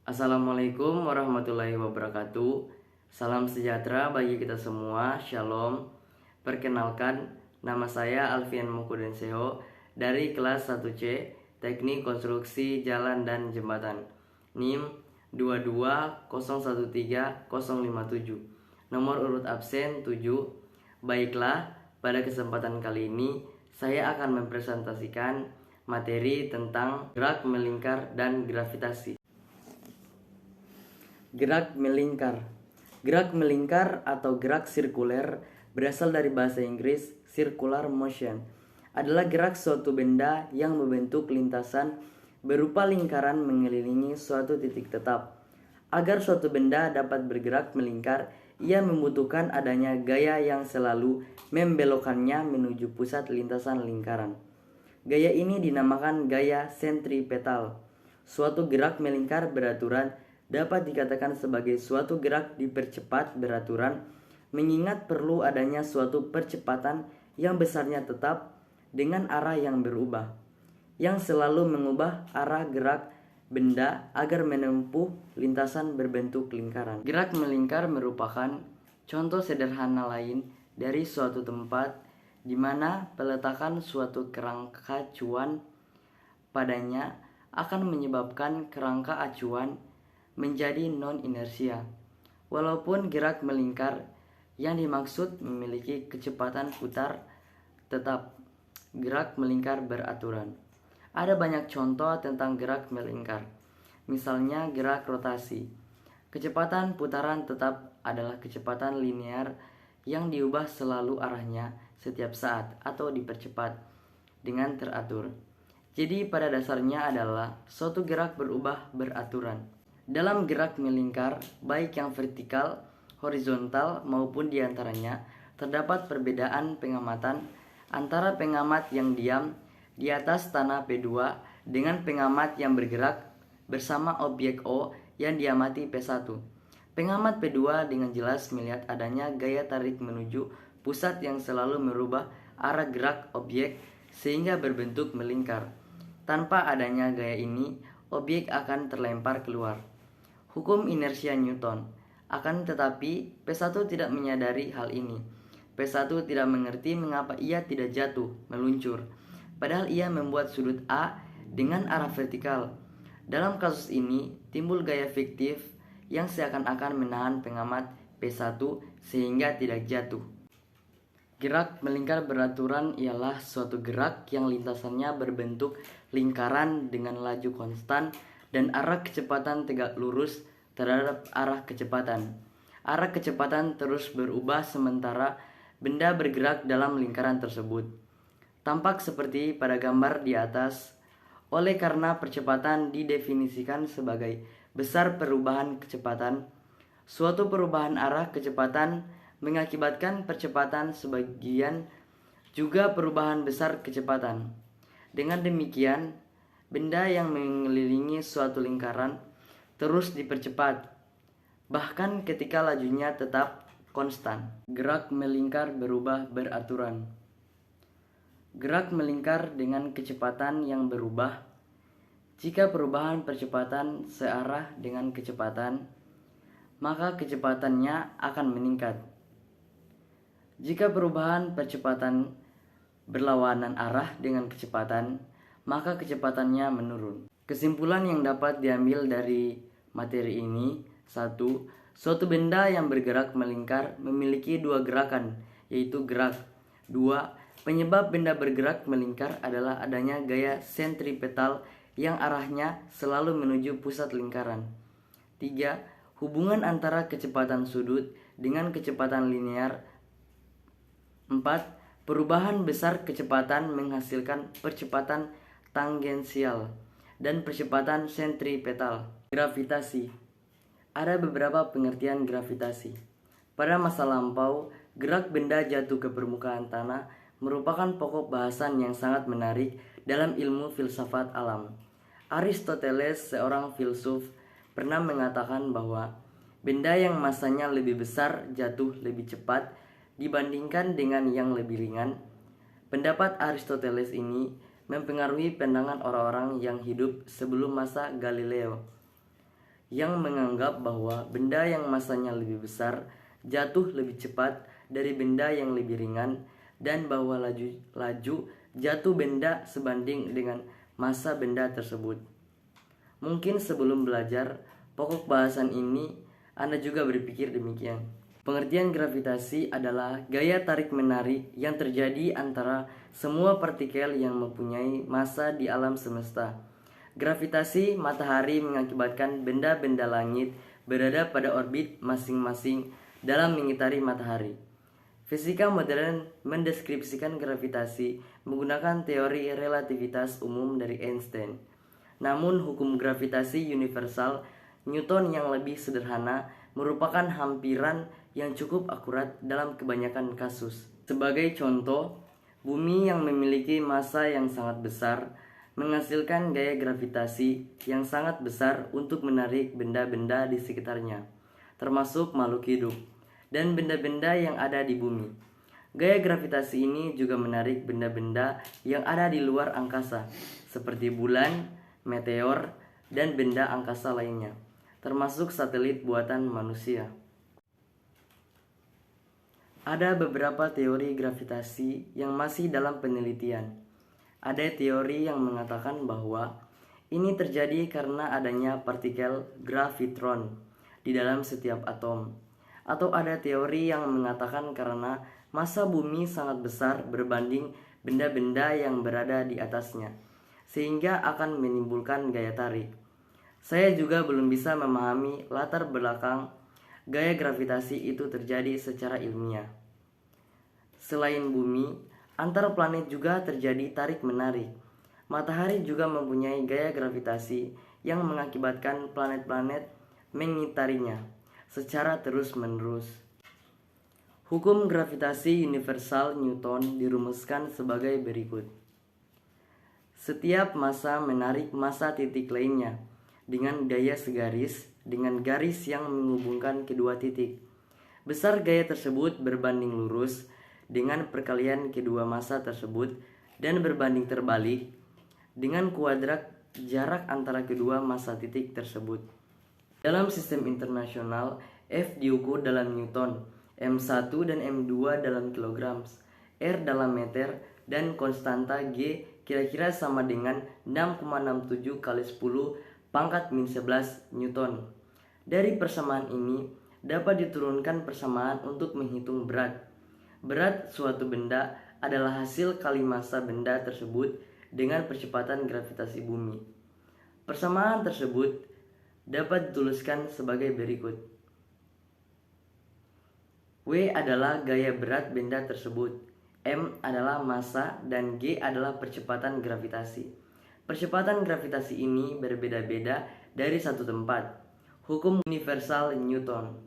Assalamualaikum warahmatullahi wabarakatuh. Salam sejahtera bagi kita semua. Shalom. Perkenalkan, nama saya Alfian Mukudenseho dari kelas 1C Teknik Konstruksi Jalan dan Jembatan. NIM 220130057. Nomor urut absen 7. Baiklah, pada kesempatan kali ini saya akan mempresentasikan materi tentang gerak melingkar dan gravitasi. Gerak melingkar. Gerak melingkar atau gerak sirkuler berasal dari bahasa Inggris circular motion. Adalah gerak suatu benda yang membentuk lintasan berupa lingkaran mengelilingi suatu titik tetap. Agar suatu benda dapat bergerak melingkar, ia membutuhkan adanya gaya yang selalu membelokkannya menuju pusat lintasan lingkaran. Gaya ini dinamakan gaya sentripetal. Suatu gerak melingkar beraturan dapat dikatakan sebagai suatu gerak dipercepat beraturan, mengingat perlu adanya suatu percepatan yang besarnya tetap dengan arah yang berubah, yang selalu mengubah arah gerak benda agar menempuh lintasan berbentuk lingkaran. Gerak melingkar merupakan contoh sederhana lain dari suatu tempat di mana peletakan suatu kerangka acuan padanya akan menyebabkan kerangka acuan menjadi non-inersia. Walaupun gerak melingkar yang dimaksud memiliki kecepatan putar tetap, gerak melingkar beraturan. Ada banyak contoh tentang gerak melingkar. Misalnya gerak rotasi. Kecepatan putaran tetap adalah kecepatan linear yang diubah selalu arahnya setiap saat atau dipercepat dengan teratur. Jadi pada dasarnya adalah suatu gerak berubah beraturan. Dalam gerak melingkar, baik yang vertikal, horizontal maupun diantaranya, terdapat perbedaan pengamatan antara pengamat yang diam di atas tanah P2 dengan pengamat yang bergerak bersama objek O yang diamati P1. Pengamat P2 dengan jelas melihat adanya gaya tarik menuju pusat yang selalu merubah arah gerak objek sehingga berbentuk melingkar. Tanpa adanya gaya ini, objek akan terlempar keluar. Hukum inersia Newton. Akan tetapi, P1 tidak menyadari hal ini. P1 tidak mengerti mengapa ia tidak jatuh, meluncur. Padahal ia membuat sudut A dengan arah vertikal. Dalam kasus ini, timbul gaya fiktif yang seakan-akan menahan pengamat P1 sehingga tidak jatuh. Gerak melingkar beraturan ialah suatu gerak yang lintasannya berbentuk lingkaran dengan laju konstan dan arah kecepatan tegak lurus terhadap arah kecepatan. Arah kecepatan terus berubah sementara benda bergerak dalam lingkaran tersebut. Tampak seperti pada gambar di atas, oleh karena percepatan didefinisikan sebagai besar perubahan kecepatan. Suatu perubahan arah kecepatan mengakibatkan percepatan sebagian juga perubahan besar kecepatan. Dengan demikian, benda yang mengelilingi suatu lingkaran terus dipercepat, bahkan ketika lajunya tetap konstan. Gerak melingkar berubah beraturan. Gerak melingkar dengan kecepatan yang berubah. Jika perubahan percepatan searah dengan kecepatan, maka kecepatannya akan meningkat. Jika perubahan percepatan berlawanan arah dengan kecepatan, maka kecepatannya menurun. Kesimpulan yang dapat diambil dari materi ini: 1. Suatu benda yang bergerak melingkar memiliki dua gerakan, yaitu gerak. 2. Penyebab benda bergerak melingkar adalah adanya gaya sentripetal yang arahnya selalu menuju pusat lingkaran. 3. Hubungan antara kecepatan sudut dengan kecepatan linear. 4. Perubahan besar kecepatan menghasilkan percepatan tangensial dan percepatan sentripetal. Gravitasi. Ada beberapa pengertian gravitasi. Pada masa lampau, gerak benda jatuh ke permukaan tanah merupakan pokok bahasan yang sangat menarik dalam ilmu filsafat alam. Aristoteles, seorang filsuf, pernah mengatakan bahwa benda yang masanya lebih besar jatuh lebih cepat dibandingkan dengan yang lebih ringan. Pendapat Aristoteles ini mempengaruhi pandangan orang-orang yang hidup sebelum masa Galileo. yang menganggap bahwa benda yang masanya lebih besar jatuh lebih cepat dari benda yang lebih ringan, dan bahwa laju jatuh benda sebanding dengan massa benda tersebut. Mungkin sebelum belajar pokok bahasan ini, Anda juga berpikir demikian. Pengertian gravitasi adalah gaya tarik-menarik yang terjadi antara semua partikel yang mempunyai massa di alam semesta. Gravitasi matahari mengakibatkan benda-benda langit berada pada orbit masing-masing dalam mengitari matahari. Fisika modern mendeskripsikan gravitasi menggunakan teori relativitas umum dari Einstein. Namun hukum gravitasi universal Newton yang lebih sederhana merupakan hampiran yang cukup akurat dalam kebanyakan kasus. Sebagai contoh, bumi yang memiliki massa yang sangat besar menghasilkan gaya gravitasi yang sangat besar untuk menarik benda-benda di sekitarnya, termasuk makhluk hidup dan benda-benda yang ada di bumi. Gaya gravitasi ini juga menarik benda-benda yang ada di luar angkasa, seperti bulan, meteor, dan benda angkasa lainnya, termasuk satelit buatan manusia. Ada beberapa teori gravitasi yang masih dalam penelitian. Ada teori yang mengatakan bahwa ini terjadi karena adanya partikel gravitron di dalam setiap atom. Atau ada teori yang mengatakan karena massa bumi sangat besar berbanding benda-benda yang berada di atasnya, sehingga akan menimbulkan gaya tarik. Saya juga belum bisa memahami latar belakang gaya gravitasi itu terjadi secara ilmiah. Selain bumi, antar planet juga terjadi tarik-menarik. Matahari juga mempunyai gaya gravitasi yang mengakibatkan planet-planet mengitarinya secara terus-menerus. Hukum gravitasi universal Newton dirumuskan sebagai berikut. Setiap massa menarik massa titik lainnya dengan gaya segaris dengan garis yang menghubungkan kedua titik. Besar gaya tersebut berbanding lurus dengan perkalian kedua massa tersebut dan berbanding terbalik dengan kuadrat jarak antara kedua massa titik tersebut. Dalam sistem internasional, F diukur dalam Newton, M1 dan M2 dalam kilogram, R dalam meter, dan konstanta G kira-kira sama dengan 6,67 kali 10 pangkat min 11 Newton. Dari persamaan ini dapat diturunkan persamaan untuk menghitung berat. Berat suatu benda adalah hasil kali massa benda tersebut dengan percepatan gravitasi bumi. Persamaan tersebut dapat dituliskan sebagai berikut. W adalah gaya berat benda tersebut, M adalah massa, dan G adalah percepatan gravitasi. Percepatan gravitasi ini berbeda-beda dari satu tempat. Hukum universal Newton.